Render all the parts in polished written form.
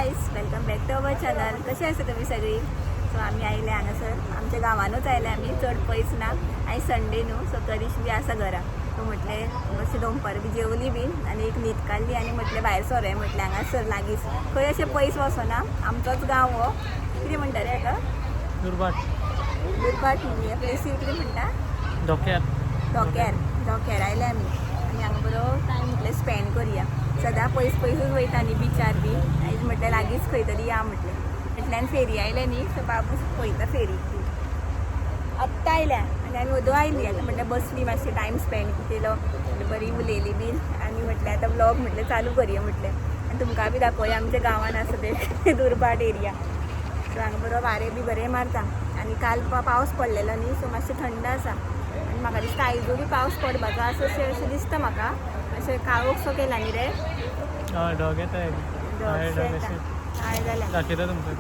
Guys, welcome back to our channel. कसे आसा तुम्ही सगळी? सो आम्ही आयले हांगासर आमच्या गांवानूच आयले आम्ही चड पयस ना. आयज संडे न्हू, सो तरीश बी आसा घरा. सो म्हटले मातशी दनपार बी जेवली बीन आनी एक न्हीद काडली आनी म्हटले भायर सरूया. म्हटले हांगासर लागींच खंय अशें पयस वचना. आमचोच गांव हो. कितें म्हणटा रे हाका? दुर्बाट. दुर्बाट न्हू, ह्या प्लेसीर कितें म्हणटा? धोक्यार आयले आमी आनी हांगा बरो टायम म्हटलें स्पेंड करुया. सदां पयसूच वयता न्ही बिचार बी. आयज म्हटलें लागींच खंय तरी या म्हटलें. म्हटल्यान फेरी आयले न्ही, सो बाबू पळयता फेरी. आत्तां आयल्या आनी आमी वदू आयली. आतां म्हटल्यार बसली मातशें टायम स्पेंड केलो, बरी उलयली बीन आनी म्हटलें आतां ब्लॉग म्हटलें चालू करुया म्हटलें. आनी तुमकां बी दाखोवया आमच्या गांवान आसा तें दुर्बाट एरिया. सो हांगा बरो वारें बी बरें मारता आनी काल पावस पडलेलो न्ही, सो मातशें थंड आसा. आनी म्हाका दिसता आयजू बी पावस पडपाचो आसा अशें दिसता म्हाका. अशें काळोख सो केला न्ही रे. हय, ढग येता. काळें जाल्या दाखयता तुमकां.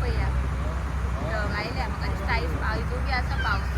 पळया ढग आयल्या. म्हाका दिसता आयजू बी आसा पावस.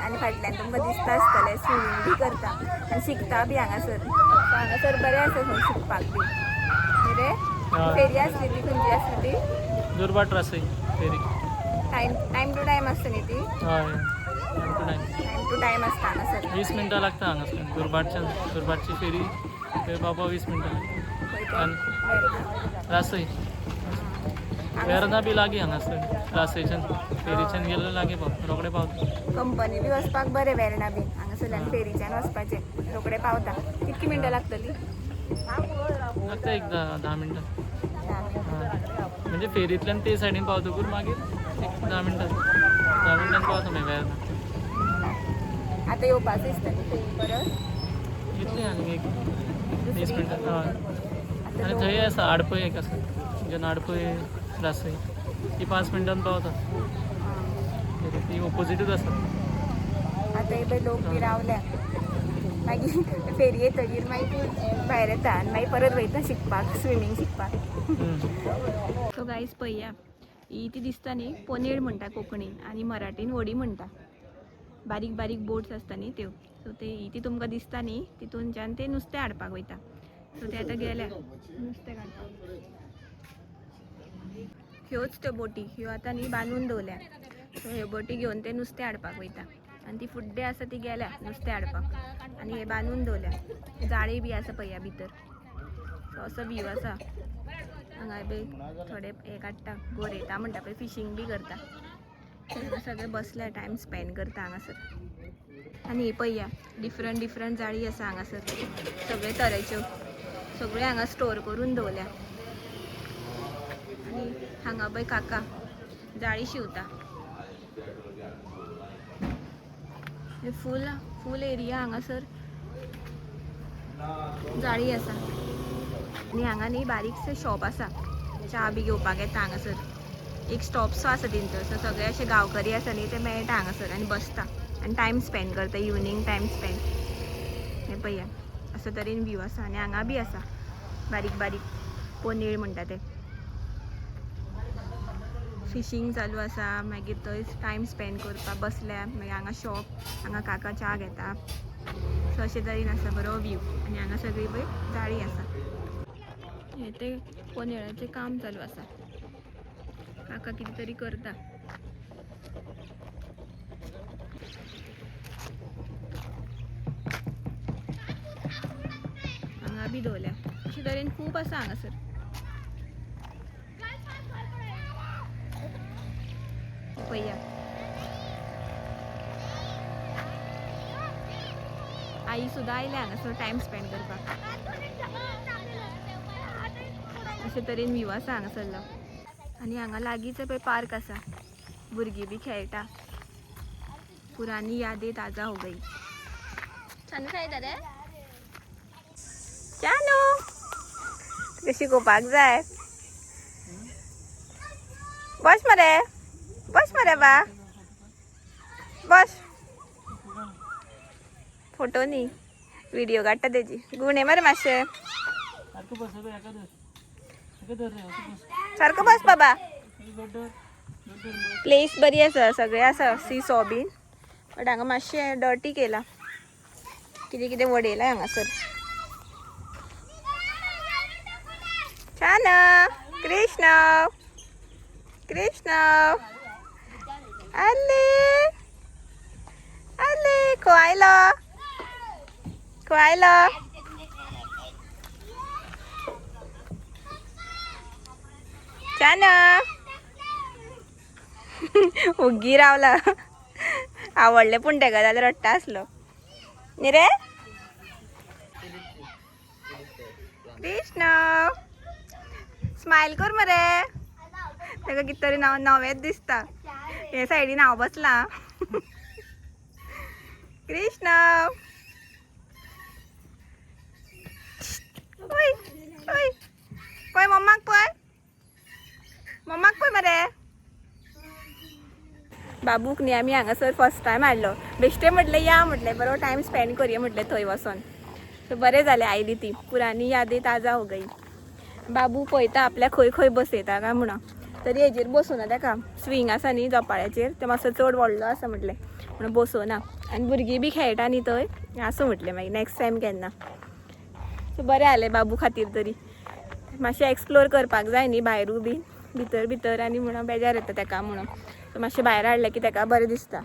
आणि फाटल्यान तुमकां दिसता आसतलें स्विमींग बी करता आनी शिकता बी हांगासर बरें आसा थंय शिकपाक बी रे. फेरी आसली ती खंयची आसली ती? दुर्बाट रासय फेरी. टायम टू टायम आसता न्ही ती? हय, टायम टू टायम आसता हांगासर. 20 मिनटां लागता हांगासर. दुर्बाटची फेरी थंय पावपाक 20 मिनटां लागता. रासय वेर्ना बी लागीं हांगासर. रासयच्यान फेरीच्यान गेल्लो लागीं रोखडें पावता. कंपनी बी वचपाक बरें वेर्ना बी. हांगासरल्यान फेरीच्यान वचपाचें रोखडें पावता. कितकी मिनटां लागतली? लागता एक 10 मिनटां. म्हणजे फेरींतल्यान ते सायडीन पावतकूच मागीर एक 10 मिनटान पावता मागीर वेर्ना. आतां येवपाचो दिसता न्ही थंय परत? इतली आनी एक 20 मिनटां. हय, आनी थंय आसा आडपय एक आसा. जेन्ना आडपय रासय ती 5 मिनटान पावता. ती ऑपोजीटूच आसा. आतां हे लोक बी रावल्या मागीर फेरी येतकीर मागीर भायर येता आनी मागीर परत वयता शिकपाक, स्विमींग शिकपाक. सो गायज पळया, ही ती दिसता न्ही पोनेळ म्हणटा कोंकणीन आनी मराठीन व्हडी म्हणटा. बारीक बारीक बोट्स आसता न्ही त्यो. सो ती तुमकां दिसता न्ही, तितूनच्यान ते नुस्तें हाडपाक वयता. सो ते आतां गेल्या नुस्तें काडपाक. ह्योच त्यो बोटी, ह्यो आतां न्ही बांदून दवरल्या. सो ह्यो बोटी घेवन ते नुस्तें हाडपाक वयता. आनी ती फुड्डे आसा ती गेल्या नुस्तें हाडपाक आनी हे बांदून दवरल्या. जाळी बी आसा पळया भितर. सो असो व्यू आसा हांगा. बी थोडे हे काडटा, गोरयता म्हणटा पळय, फिशींग बी करता. सगळे बसल्या टायम स्पेंड करता हांगासर. आनी हे पळया डिफरंट जाळी आसा हांगासर. सगळे तरेच्यो सगळे हांगा स्टोर करून दवरल्या. आनी हांगा पळय काका जाळी शिंवता. फूल एरिया हांगासर जाळी आसा. आनी हांगा न्ही बारीकशें शॉप आसा. च्या बी घेवपाक येता हांगासर. एक स्टॉप्सो आसा तेंचो. सो सगळे अशे गांवकरी आसा न्ही ते मेळटा हांगासर आनी बसता आनी टायम स्पेंड करता. Evening time spend. हे पळया असो तरेन व्यू आसा. आनी हांगा बी आसा बारीक पोनेळ म्हणटा ते. फिशींग चालू आसा. मागीर थंय टायम स्पेंड करपाक बसल्या. मागीर हांगा शॉप, हांगा काका च्या घेता. सो अशे तरेन आसा बरो व्यू. आनी हांगा सगळी पळय जाळी आसा. हे ते पोनेळाचें काम चालू आसा. काका कितें तरी करता. हांगा बी दवरल्या. अशे तरेन खूब आसा हांगासर. पळया आई सुद्धा आयल्या हांगासर टायम स्पेंड करपाक. अशे तरेन व्ह्यू आसा हांगासरलो. आनी हांगा लागींच पळय पार्क आसा, भुरगीं बी खेळटा. पुरानी यादें ताजा हो गई. चानू खेळटा रे? चानू तुका शिकोवपाक जाय. बस मरे, बस मरे बा, बस. फोटो न्ही, व्हिडिओ काडटा तेजी. गुणे मरे मातशे. सारको बस बाबा. प्लेस बरी आसा, सगळे आसा सी सॉ बीन. बट हांगा मातशें डर्टी केला, कितें कितें वडयलां हांगासर. छान. कृष्ण कृष्ण आले आले. खो आयलो, खो आयलो. छान. हुग्गी रावला. आवडले पूण तेका जाल्यार रडटा आसलो न्ही रे. कृष्ण स्माइल कर मरे. तेका कितें तरी नवेंच दिसता. हे सायडीन हांव बसला. कृष्ण ओय ओय पळय मम्माक, पळय मम्माक पळय मरे. बाबूक न्ही आमी हांगासर फर्स्ट टायम हाडलो. बेश्टें म्हटलें या म्हटलें, बरो टायम स्पेंड करया म्हटलें थंय वचोन. सो बरें जालें आयली ती. पुरानी यादें ताजा हो गई. बाबू पळयता आपल्या खंय खंय बसयता काय म्हणून. तरी हेजेर बसोना तेका. स्विंग आसा न्ही जोपाळ्याचेर, ते मातसो चड व्हडलो आसा म्हटलें म्हणून बसोना. आनी भुरगीं बी खेळटा न्ही थंय, आसूं म्हटलें मागीर नेक्स्ट टायम केन्ना. सो बरें जालें बाबू खातीर तरी. मातशें एक्सप्लोर करपाक जाय न्ही भायरूय बी भितर भितर, आनी म्हणून बेजार येता तेका म्हणून. सो मातशें भायर हाडलें की तेका बरें दिसता.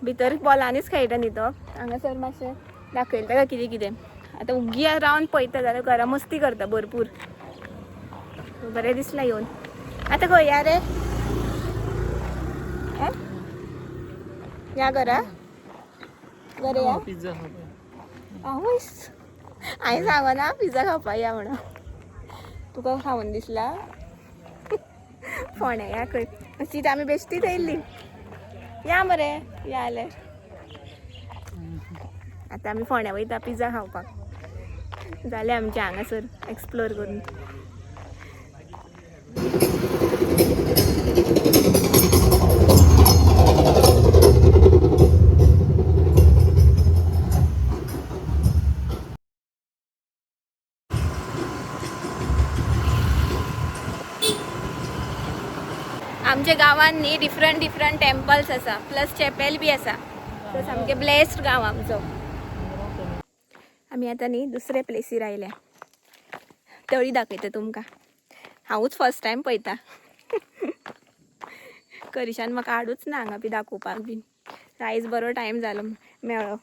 भितर बॉलांनीच खेळटा न्ही तो. हांगासर मातशें दाखयलें तेका कितें कितें. आतां उग्गी रावन पळयता जाल्यार घरा मस्ती करता भरपूर. बरें दिसलां येवन. आतां खंय या रे? या घरा घरा या. पिझ्झा आवयस हांवें सांगना पिझ्झा खावपाक या म्हणून. तुका खावन दिसला? फोण्या या खंय. सीट आमी बेश्टीच येयल्ली. या मरे या जाल्यार. आतां आमी फोण्या वयता पिझ्झा खावपाक. जालें आमचें हांगासर एक्सप्लोर करून. आमच्या गांवांत न्ही डिफरंट डिफरंट टेम्पल्स आसा, प्लस चॅपेल बी आसा. सो सामकें ब्लेस्ड गांव आमचो. आमी आतां न्ही दुसरे प्लेसीर आयल्या. तळी दाखयता तुमकां. हांवूच फर्स्ट टायम पळयता. करिशान म्हाका हाडूच ना हांगा बी दाखोवपाक बीन. आयज बरो टायम जालो मेळ्ळो.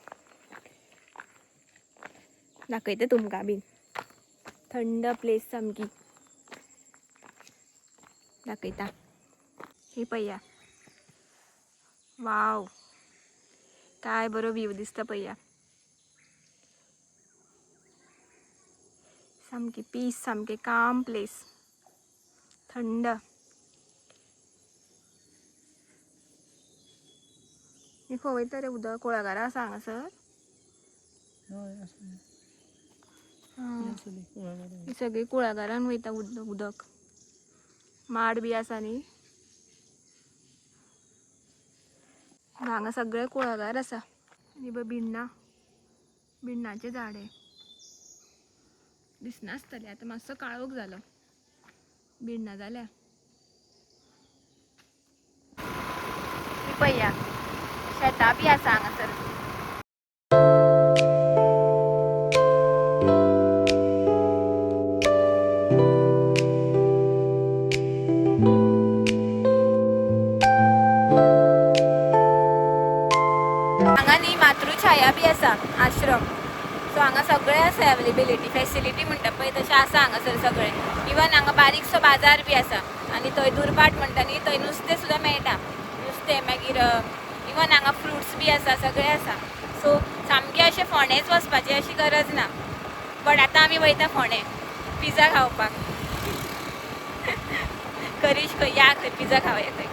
दाखयता तुमकां बीन. थंड प्लेस सामकी दाखयता. हे पळया. वाव काय बरो व्ह्यू दिसता पळया. सामकी पीस, सामके काम प्लेस. थंड. हे खंय वयता रे उदक? कुळागरां आसा हांगासर. ही सगळी कुळागरान वयता उदक. माड बी आसा न्ही. हांगा सगळे कुळागर आसा. आनी भिण्णां, भिण्णाचें झाड आहे. दिसनासतलें आतां मातसो काळोख जालो. भिण्णां जाल्या. पळया शेतां बी आसा हांगासर. हांगा न्ही मातृछाया बी आसा आश्रम. सो हांगा सगळें आसा अवेलेबिलिटी, फेसिलिटी म्हणटा पळय तशें आसा हांगासर सगळें. इवन हांगा बारीकसो बाजार बी आसा. आनी थंय दुर्बाट म्हणटा न्ही थंय नुस्तें सुद्दां मेळटा. नुस्तें मागीर इवन हांगा फ्रुट्स बी आसा, सगळें आसा. सो सामकें अशें फोंडेच वचपाची अशी गरज ना. बट आतां आमी वयता फोंडे पिझ्झा खावपाक. करीश खंय या खंय पिझ्झा खावया खंय.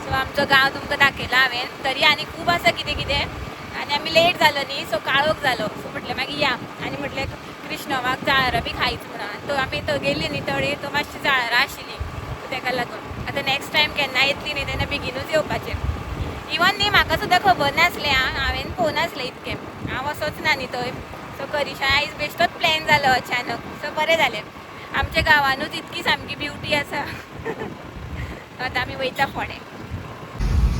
सो आमचो गांव तुमकां दाखयला हांवें. तरी आनी खूब आसा कितें कितें आनी आमी लेट जालो न्ही सो काळोख जालो. सो म्हटलें मागीर या आनी म्हटलें कृष्णवाक जाळारां बी खायच म्हणून. तो आमी तो गेली न्ही तळी तो मातशी जाळारां आशिल्ली सो ताका लागून. आतां नेक्स्ट टायम केन्ना येतली न्ही तेन्ना बेगीनूच येवपाचें. इवन न्ही म्हाका सुद्दां खबर नासलें हांवें पळोवंक नासलें इतकें. हांव वचोच ना न्ही थंय. सो करिशा आयज बेश्टोच प्लॅन जालो अचानक. सो बरें जालें. आमच्या गांवानूच इतकी सामकी ब्युटी आसा. आतां आमी वयता फोंडे.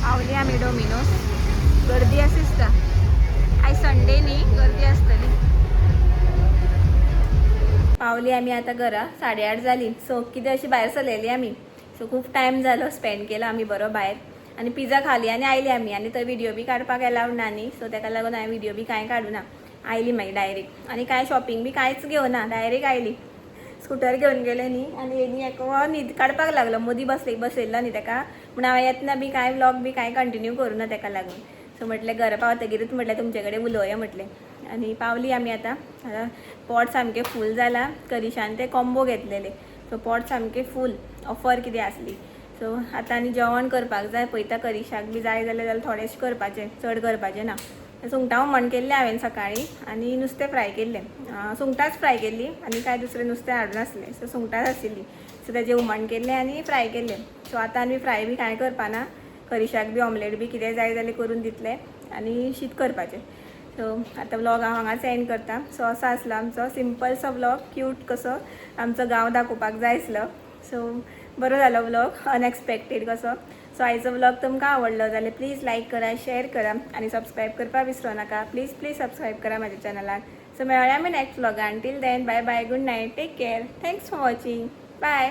पावली आमी डॉमिनोज. गर्दी आसा दिसता. आयज संडे न्ही गर्दी आसतली. पावली आमी आतां घरा 8:30 जाली. सो कितें अशी भायर सरलेली आमी. सो खूब टायम जालो स्पेंड केलो आमी बरो भायर. आनी पिझ्झा खाली आनी आयली आमी. आनी थंय व्हिडिओ बी काडपाक अलावड ना न्ही सो ताका लागून हांवें व्हिडिओ बी कांय काडूं ना. आयली मागीर डायरेक्ट. आनी कांय शॉपिंग बी कांयच घेवना डायरेक्ट आयली. स्कुटर घेवन गेले न्ही आनी येणी एकहो न्हीद काडपाक लागलो. मदीं बसयल्लो न्ही ताका म्हण हांवें येतना बी कांय व्लॉग बी कांय कंटिन्यू करूं ना ताका लागून. सो म्हटलें घरा पावतकीरच म्हटलें तुमचे कडेन उलोवया म्हटलें. आनी पावली आमी आतां. पोट सामकें फूल जाला. करिशान ते कॉम्बो घेतलेले सो पोट सामकें फूल. ऑफर कितें आसली. सो आतां आनी जेवण करपाक जाय. पळयता करिशाक बी जाय जाल्यार थोडेंशें करपाचें चड करपाचें ना. सुंगटां हुमण केल्लें हांवें सकाळीं आनी नुस्तें फ्राय केल्लें. सुंगटांच फ्राय केल्ली आनी कांय दुसरें नुस्तें हाडूं नासलें. सो सुंगटांच आशिल्लीं सो ताजें हुमण केल्लें आनी फ्राय केल्लें. सो आतां आमी फ्राय बी कांय करपाना. करिशाक बी ऑमलेट बी कितें जाय जाल्यार करून दितलें आनी शीत करपाचें. सो आतां व्लॉग हांव हांगाच एंड करता. सो असो आसलो आमचो सिंपलसो व्लॉग. क्यूट कसो आमचो गांव दाखोवपाक जाय आसलो. सो बरो जालो व्लॉग. अनएक्सपेक्टेड कसो. सो आयचो व्लॉग तुमकां आवडलो जाल्यार प्लीज लायक करा, शेअर करा आनी सबस्क्रायब करपाक विसरूं नाका. प्लीज सबस्क्रायब करा म्हाज्या चॅनलाक. सो मेळ्या आमी नेक्स्ट व्लॉगान. Till then bye bye, good night, take care. Thanks for watching. Bye.